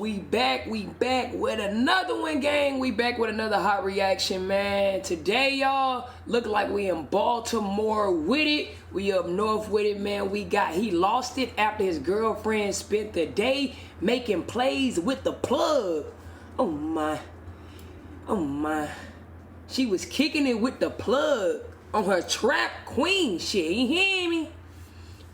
we back with another one, gang. We back with another hot reaction, man. Today, y'all, look like we in Baltimore with it. We up north with it, man. He lost it after his girlfriend spent the day making plays with the plug. Oh my. She was kicking it with the plug on her trap queen shit. You hear me?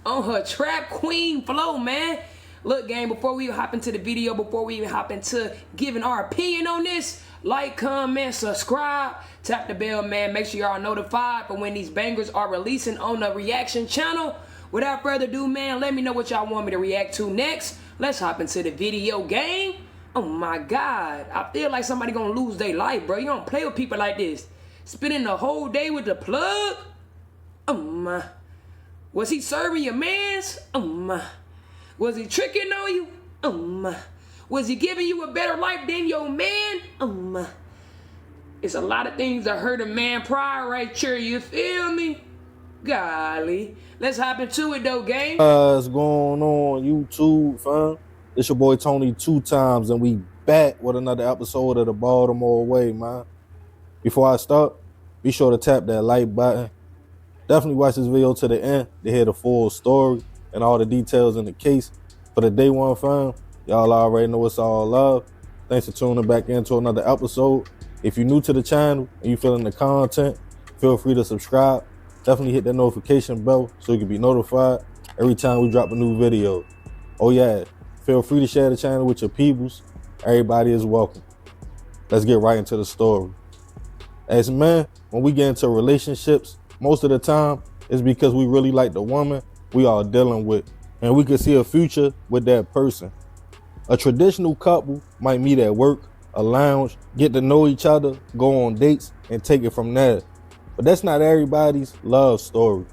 On her trap queen flow, man. Look, gang, before we hop into the video, before we even hop into giving our opinion on this, like, comment, subscribe, tap the bell, man. Make sure y'all are notified for when these bangers are releasing on the reaction channel. Without further ado, man, let me know what y'all want me to react to next. Let's hop into the video, gang. Oh my God, I feel like somebody gonna lose their life, bro. You don't play with people like this. Spending the whole day with the plug? Oh my. Was he serving your mans? Oh my. Was he tricking on you? Oh my. Was he giving you a better life than your man? Oh my. It's a lot of things that hurt a man pride right here, you feel me? Golly. Let's hop into it though, gang. What's going on YouTube, fam? It's your boy Tony 2 times, and we back with another episode of the Baltimore Way, man. Before I start, be sure to tap that like button. Definitely watch this video to the end to hear the full story and all the details in the case. For the day one, fam, y'all already know it's all love. Thanks for tuning back into another episode. If you're new to the channel and you feeling the content, feel free to subscribe. Definitely hit that notification bell so you can be notified every time we drop a new video. Oh yeah, feel free to share the channel with your peoples. Everybody is welcome. Let's get right into the story. As men, when we get into relationships, most of the time it's because we really like the woman we are dealing with, and we can see a future with that person. A traditional couple might meet at work, a lounge, get to know each other, go on dates, and take it from there. But that's not everybody's love story.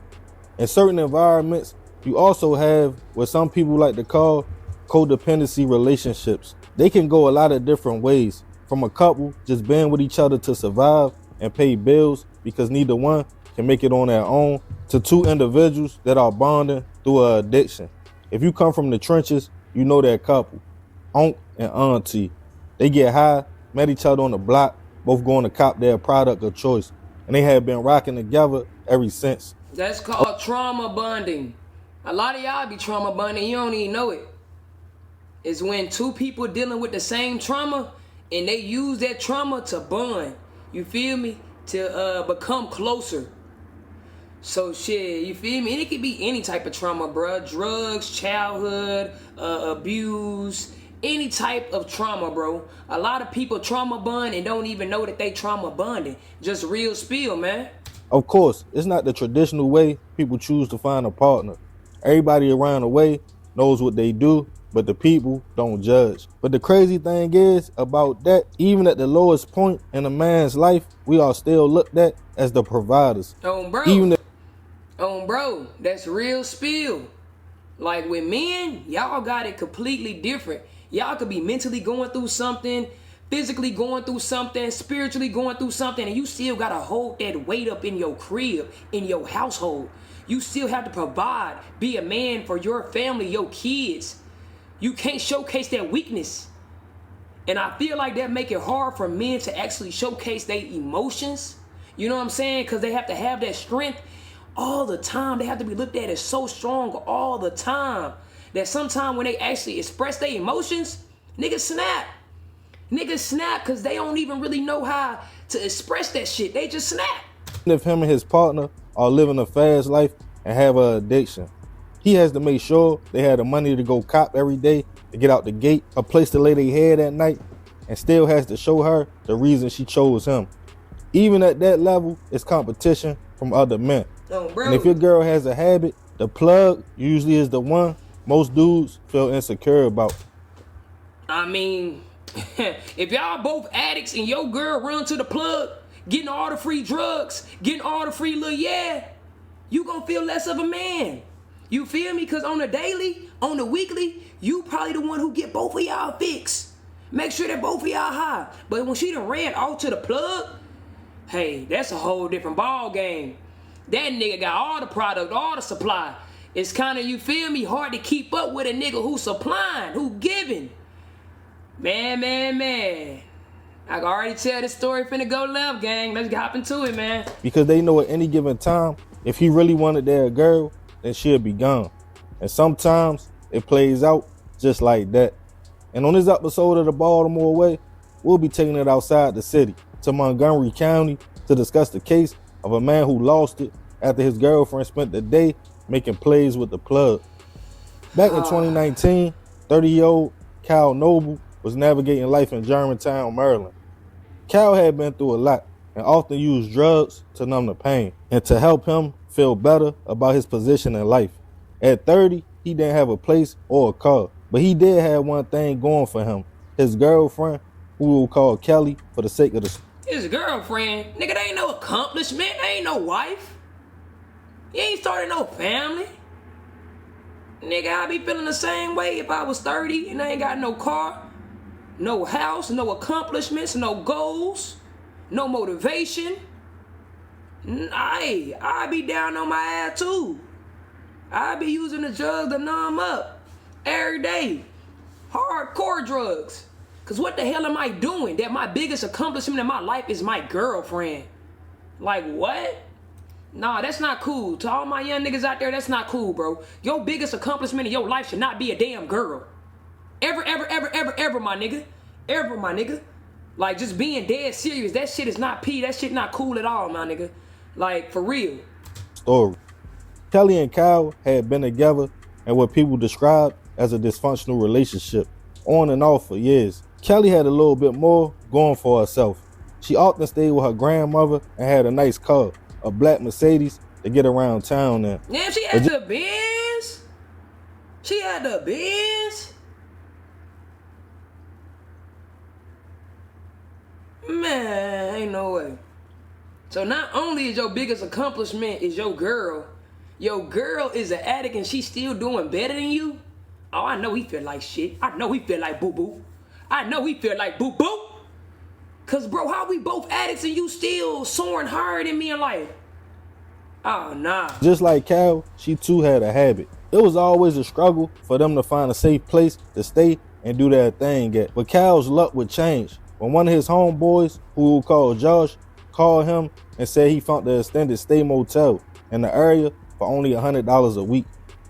In certain environments, you also have what some people like to call codependency relationships. They can go a lot of different ways, from a couple just being with each other to survive and pay bills because neither one can make it on their own, to two individuals that are bonding through an addiction. If you come from the trenches, you know that couple, unc and auntie. They get high, met each other on the block, both going to cop their product of choice, and they have been rocking together ever since. That's called trauma bonding. A lot of y'all be trauma bonding, you don't even know it. It's when two people dealing with the same trauma and they use that trauma to bond, you feel me, to become closer. So shit, you feel me? And it could be any type of trauma, bruh. Drugs, childhood, abuse, any type of trauma, bro. A lot of people trauma bond and don't even know that they trauma bonding. Just real spill, man. Of course, it's not the traditional way people choose to find a partner. Everybody around the way knows what they do, but the people don't judge. But the crazy thing is about that, even at the lowest point in a man's life, we are still looked at as the providers. Bro, that's real spill. Like with men, y'all got it completely different. Y'all could be mentally going through something, physically going through something, spiritually going through something, and you still gotta hold that weight up in your crib, in your household. You still have to provide, be a man for your family, your kids. You can't showcase that weakness. And I feel like that make it hard for men to actually showcase their emotions. You know what I'm saying? Because they have to have that strength all the time. They have to be looked at as so strong all the time that sometimes when they actually express their emotions, niggas snap. Niggas snap because they don't even really know how to express that shit. They just snap. If him and his partner are living a fast life and have an addiction, he has to make sure they have the money to go cop every day, to get out the gate, a place to lay their head at night, and still has to show her the reason she chose him. Even at that level, it's competition from other men. Oh, bro. And if your girl has a habit, the plug usually is the one most dudes feel insecure about. I mean, if y'all both addicts and your girl run to the plug, getting all the free drugs, getting all the free little yeah, you gonna feel less of a man. You feel me? Because on the daily, on the weekly, you probably the one who get both of y'all fixed. Make sure that both of y'all high. But when she done ran out to the plug, hey, that's a whole different ball game. That nigga got all the product, all the supply. It's kind of, you feel me, hard to keep up with a nigga who's supplying, who giving. Man. I can already tell this story finna go left, gang. Let's hop into it, man. Because they know at any given time, if he really wanted their girl, then she'll be gone. And sometimes it plays out just like that. And on this episode of the Baltimore Way, we'll be taking it outside the city to Montgomery County to discuss the case of a man who lost it after his girlfriend spent the day making plays with the plug. Back in 2019, 30-year-old Kyle Noble was navigating life in Germantown, Maryland. Kyle had been through a lot and often used drugs to numb the pain and to help him feel better about his position in life. At 30, he didn't have a place or a car, but he did have one thing going for him: his girlfriend, who we'll call Kelly for the sake of the... His girlfriend? Nigga, that ain't no accomplishment. That ain't no wife. He ain't started no family. Nigga, I'd be feeling the same way if I was 30 and I ain't got no car, no house, no accomplishments, no goals, no motivation. I'd be down on my ass too. I'd be using the drugs to numb up every day. Hardcore drugs. Cause what the hell am I doing that my biggest accomplishment in my life is my girlfriend? Like what? Nah, that's not cool. To all my young niggas out there, that's not cool, bro. Your biggest accomplishment in your life should not be a damn girl. Ever, my nigga. Ever, my nigga. Like, just being dead serious, that shit is not That shit not cool at all, my nigga. Like, for real. Story. Kelly and Kyle had been together in what people describe as a dysfunctional relationship, on and off for years. Kelly had a little bit more going for herself. She often stayed with her grandmother and had a nice car, a black Mercedes, to get around town in. Damn, she had the Benz? She had the Benz? Man, ain't no way. So not only is your biggest accomplishment is your girl is an addict and she's still doing better than you? Oh, I know he feel like shit. I know he feel like boo-boo. I know he feel like boo-boo. Cause bro, how we both addicts and you still soaring higher than me in life? Oh, nah. Just like Kyle, she too had a habit. It was always a struggle for them to find a safe place to stay and do their thing at. But Kyle's luck would change when one of his homeboys, who we'll call Josh, called him and said he found the extended stay motel in the area for only $100 a week.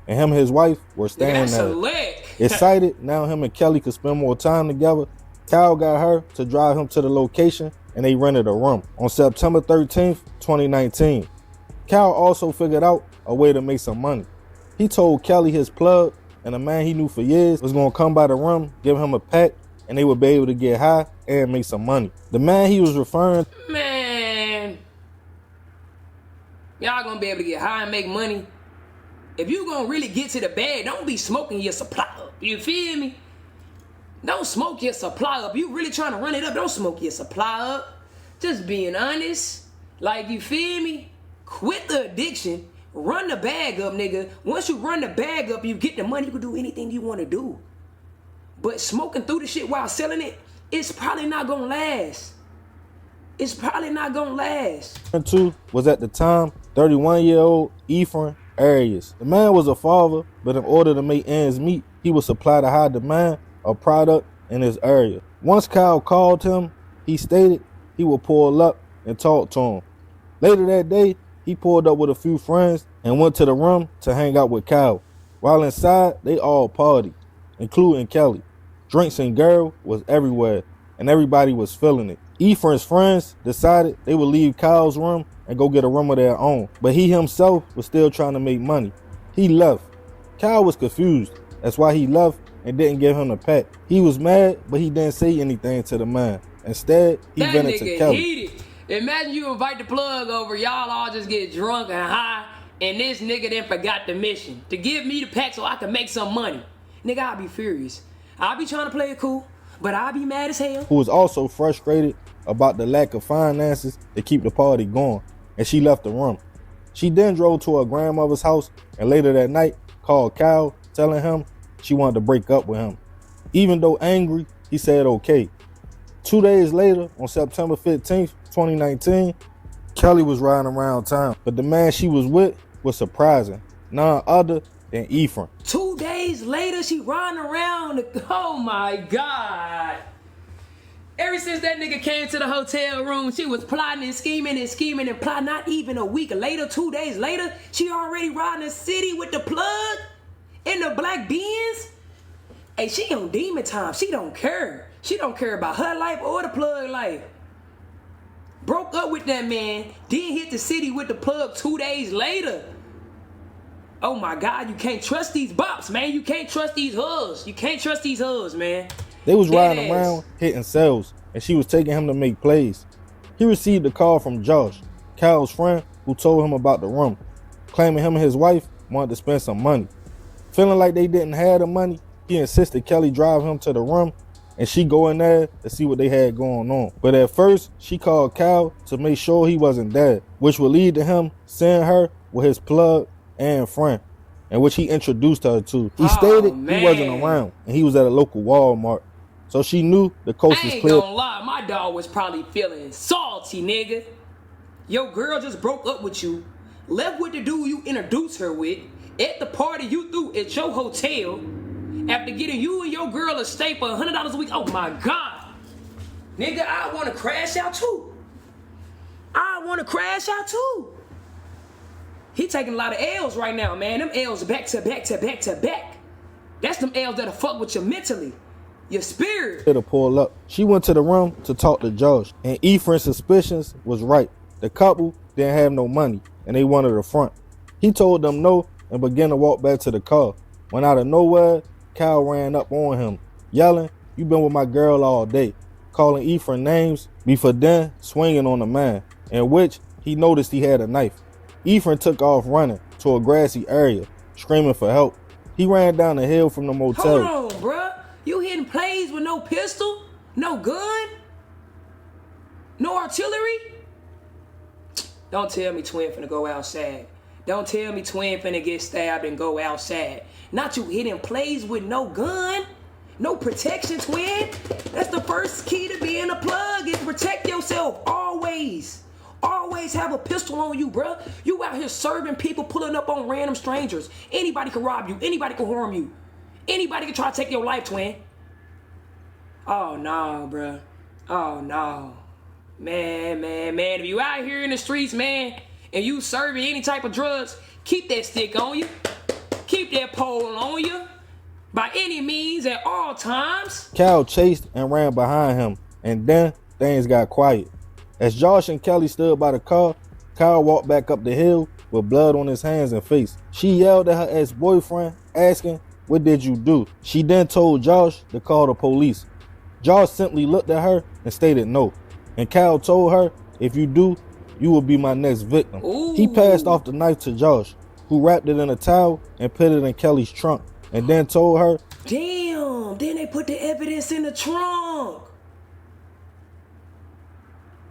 And him and his wife were staying there. Excited, now him and Kelly could spend more time together, Kyle got her to drive him to the location and they rented a room. On September 13th, 2019, Kyle also figured out a way to make some money. He told Kelly his plug and a man he knew for years was gonna come by the room, give him a pack, and they would be able to get high and make some money. The man he was referring... Man, y'all gonna be able to get high and make money. If you gonna really get to the bag, don't be smoking your supply up. You feel me? Don't smoke your supply up. You really trying to run it up, don't smoke your supply up. Just being honest. Like, you feel me? Quit the addiction. Run the bag up, nigga. Once you run the bag up, you get the money, you can do anything you want to do. But smoking through the shit while selling it, it's probably not gonna last. It's probably not gonna last. Two was at the time 31-year-old Ephraim Arias. The man was a father, but in order to make ends meet, he would supply the high demand of product in his area. Once Kyle called him, he stated he would pull up and talk to him. Later that day, he pulled up with a few friends and went to the room to hang out with Kyle. While inside, they all partied, including Kelly. Drinks and girl was everywhere, and everybody was feeling it. Ephraim's friends decided they would leave Kyle's room and go get a room of their own, but he himself was still trying to make money. He left. Kyle was confused. That's why he left and didn't give him a pack. He was mad, but he didn't say anything to the man. Instead, he vented to Kelly. Heated. Imagine you invite the plug over, y'all all just get drunk and high, and this nigga then forgot the mission to give me the pack so I can make some money. Nigga, I'll be furious. I'll be trying to play it cool, but I'll be mad as hell. Who was also frustrated about the lack of finances to keep the party going, and she left the room. She then drove to her grandmother's house and later that night called Kyle, telling him she wanted to break up with him. Even though angry, he said okay. 2 days later, on September 15th, 2019, Kelly was riding around town, but the man she was with was surprising, none other than Ephraim. 2 days later, she riding around. Oh my God. Ever since that nigga came to the hotel room, she was plotting and scheming and scheming and plotting. Not even a week later, 2 days later, she already riding the city with the plug in the black Benz. Hey, she on demon time. She don't care. She don't care about her life or the plug life. Broke up with that man, then hit the city with the plug 2 days later. Oh my God, you can't trust these bops, man. You can't trust these hoods. You can't trust these hoods, man. They was riding around hitting cells, and she was taking him to make plays. He received a call from Josh, Cal's friend, who told him about the room, claiming him and his wife wanted to spend some money. Feeling like they didn't have the money, he insisted Kelly drive him to the room and she go in there to see what they had going on. But at first, she called Cal to make sure he wasn't dead, which would lead to him seeing her with his plug and friend, in which he introduced her to. He stated he wasn't around and he was at a local Walmart. So she knew the coast was clear. I ain't gonna lie, my dog was probably feeling salty, nigga. Your girl just broke up with you, left with the dude you introduced her with, at the party you threw at your hotel, after getting you and your girl a stay for $100 a week. Oh my God. Nigga, I wanna crash out too. I wanna crash out too. He taking a lot of L's right now, man. Them L's back to back to back to back. That's them L's that'll fuck with you mentally. Your spirit. To pull up. She went to the room to talk to Josh, and Ephraim's suspicions was right. The couple didn't have no money, and they wanted the front. He told them no and began to walk back to the car. When out of nowhere, Cal ran up on him, yelling, "You been with my girl all day," calling Ephraim names before then swinging on the man, in which he noticed he had a knife. Ephraim took off running to a grassy area, screaming for help. He ran down the hill from the motel. Hold on, bruh. You hitting plays with no pistol, no gun, no artillery? Don't tell me twin finna go outside. Don't tell me twin finna get stabbed and go outside. Not you hitting plays with no gun, no protection, twin. That's the first key to being a plug, is protect yourself always. Always have a pistol on you, bruh. You out here serving people, pulling up on random strangers. Anybody can rob you. Anybody can harm you. Anybody can try to take your life, twin. Oh, no, bruh. Oh, no. Man. If you out here in the streets, man, and you serving any type of drugs, keep that stick on you. Keep that pole on you. By any means, at all times. Cal chased and ran behind him, and then things got quiet. As Josh and Kelly stood by the car, Cal walked back up the hill with blood on his hands and face. She yelled at her ex-boyfriend, asking, "What did you do?" She then told Josh to call the police. Josh simply looked at her and stated no. And Cal told her, "If you do, you will be my next victim." Ooh. He passed off the knife to Josh, who wrapped it in a towel and put it in Kelly's trunk, and then told her, "Damn, then they put the evidence in the trunk."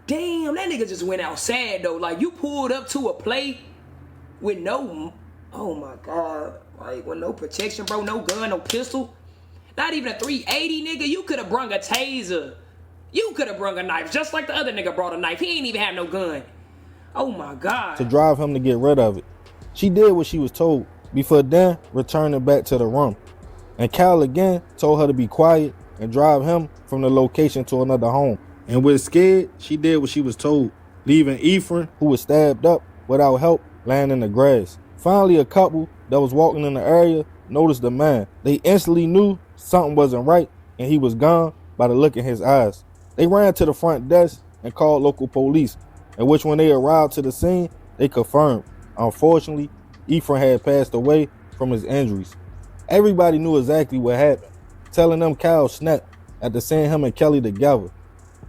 Damn, that nigga just went outside though. Like, you pulled up to a play with no, oh my God, like with no protection, bro, no gun, no pistol, not even a 380, nigga. You could have brung a taser. You could have brung a knife, just like the other nigga brought a knife. He ain't even have no gun. Oh my God. to drive him to get rid of it. She did what she was told, before then returning back to the room. And Cal again told her to be quiet and drive him from the location to another home. And with scared, she did what she was told, leaving Ephraim, who was stabbed up without help, laying in the grass. Finally, a couple that was walking in the area noticed the man. They instantly knew something wasn't right, and he was gone by the look in his eyes. They ran to the front desk and called local police, in which when they arrived to the scene, they confirmed, unfortunately, Ephraim had passed away from his injuries. Everybody knew exactly what happened, telling them Cal snapped after seeing him and Kelly together.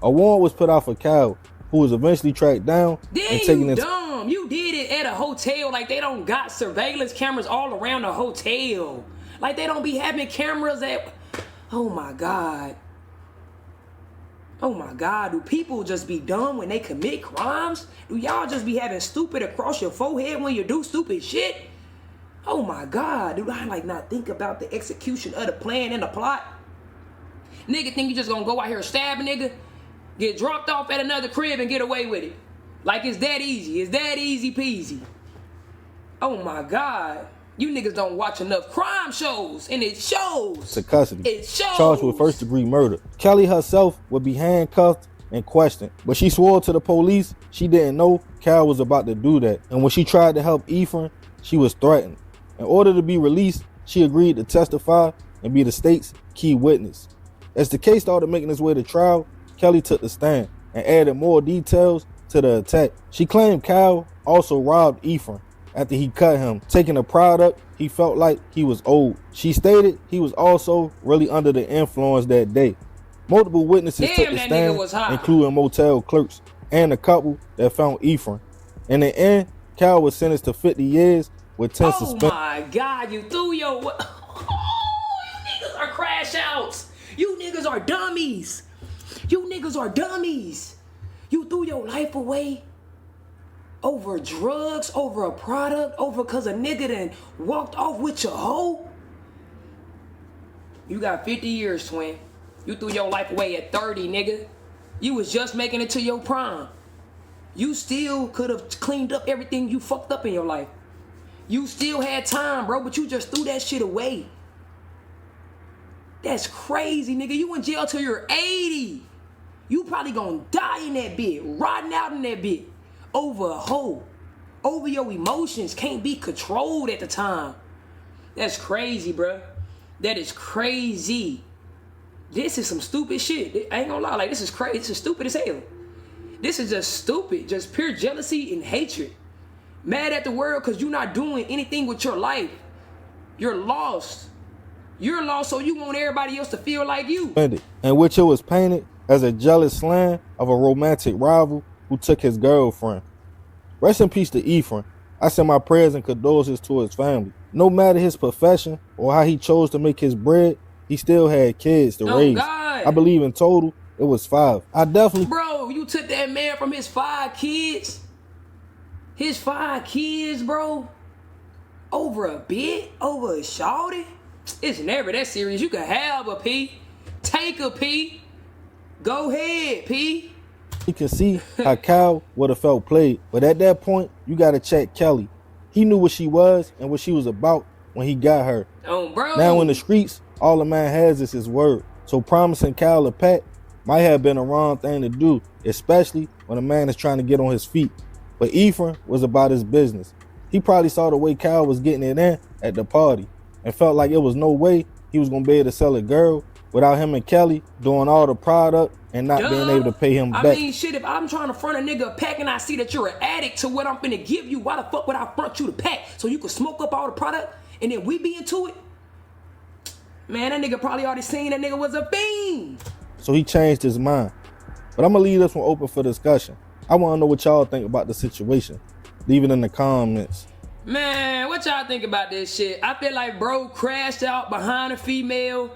A warrant was put out for Cal, who was eventually tracked down and taken into... Dumb. You did it at a hotel. Like, they don't got surveillance cameras all around the hotel. Like, they don't be having cameras at... Oh my God. Oh my God. Do people just be dumb when they commit crimes? Do y'all just be having stupid across your forehead when you do stupid shit? Oh my God. Do I like not think about the execution of the plan and the plot? Nigga think you just gonna go out here and stab a nigga, get dropped off at another crib and get away with it? Like, it's that easy. It's that easy peasy. Oh my God. You niggas don't watch enough crime shows, and it shows. To custody. It shows. Charged with first-degree murder. Kelly herself would be handcuffed and questioned, but she swore to the police she didn't know Cal was about to do that. And when she tried to help Ephraim, she was threatened. In order to be released, she agreed to testify and be the state's key witness. As the case started making its way to trial, Kelly took the stand and added more details to the attack. She claimed Cal also robbed Ephraim after he cut him, taking a product he felt like he was owed. She stated he was also really under the influence that day. Multiple witnesses took the stand, including motel clerks and a couple that found Ephraim. In the end, Cal was sentenced to 50 years with 10 suspension. Oh my God, you threw your... you niggas are crash outs. You niggas are dummies. You niggas are dummies. You threw your life away over drugs, over a product, over cause a nigga done walked off with your hoe. You got 50 years, twin. You threw your life away at 30, nigga. You was just making it to your prime. You still could have cleaned up everything you fucked up in your life. You still had time, bro, but you just threw that shit away. That's crazy, nigga. You in jail till you're 80. You probably gonna die in that bit, rotting out in that bit. Over a hoe. Over your emotions. Can't be controlled at the time. That's crazy, bro. That is crazy. This is some stupid shit. I ain't gonna lie, like, this is crazy. This is stupid as hell. This is just stupid. Just pure jealousy and hatred. Mad at the world because you're not doing anything with your life. You're lost. You're lost, so you want everybody else to feel like you. In which it was painted as a jealous slang of a romantic rival who took his girlfriend. Rest in peace to Ephraim. I send my prayers and condolences to his family. No matter his profession or how he chose to make his bread, he still had kids to raise. God. I believe in total, it was 5. I definitely... Bro, you took that man from his 5 kids? His 5 kids, bro? Over a bit? Over a shawty? It's never that serious. You can have a P. Take a P. Go ahead, P. You can see how Cal would have felt played. But at that point, you got to check Kelly. He knew what she was and what she was about when he got her. Oh, bro. Now in the streets, all a man has is his word. So promising Cal a pack might have been the wrong thing to do, especially when a man is trying to get on his feet. But Ephraim was about his business. He probably saw the way Cal was getting it in at the party and felt like it was no way he was going to be able to sell a girl without him and Kelly doing all the product and not being able to pay him back. I mean, shit, if I'm trying to front a nigga a pack and I see that you're an addict to what I'm finna give you, why the fuck would I front you the pack so you can smoke up all the product and then we be into it? Man, that nigga probably already seen that nigga was a fiend. So he changed his mind. But I'm going to leave this one open for discussion. I want to know what y'all think about the situation. Leave it in the comments. Man, what y'all think about this shit? I feel like bro crashed out behind a female.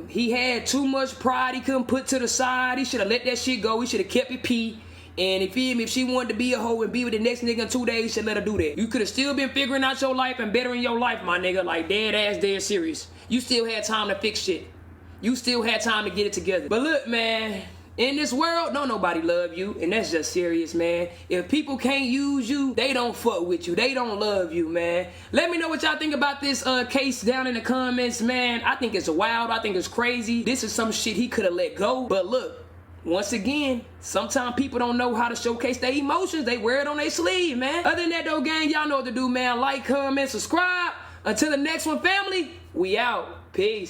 He had too much pride he couldn't put to the side. He should have let that shit go. He should have kept it P. And if she wanted to be a hoe and be with the next nigga in 2 days, you should let her do that. You could have still been figuring out your life and bettering your life, my nigga. Like dead serious. You still had time to fix shit. You still had time to get it together. But look, man, in this world, don't nobody love you. And that's just serious, man. If people can't use you, they don't fuck with you. They don't love you, man. Let me know what y'all think about this case down in the comments, man. I think it's wild. I think it's crazy. This is some shit he could have let go. But look, once again, sometimes people don't know how to showcase their emotions. They wear it on their sleeve, man. Other than that, though, gang, y'all know what to do, man. Like, comment, subscribe. Until the next one, family, we out. Peace.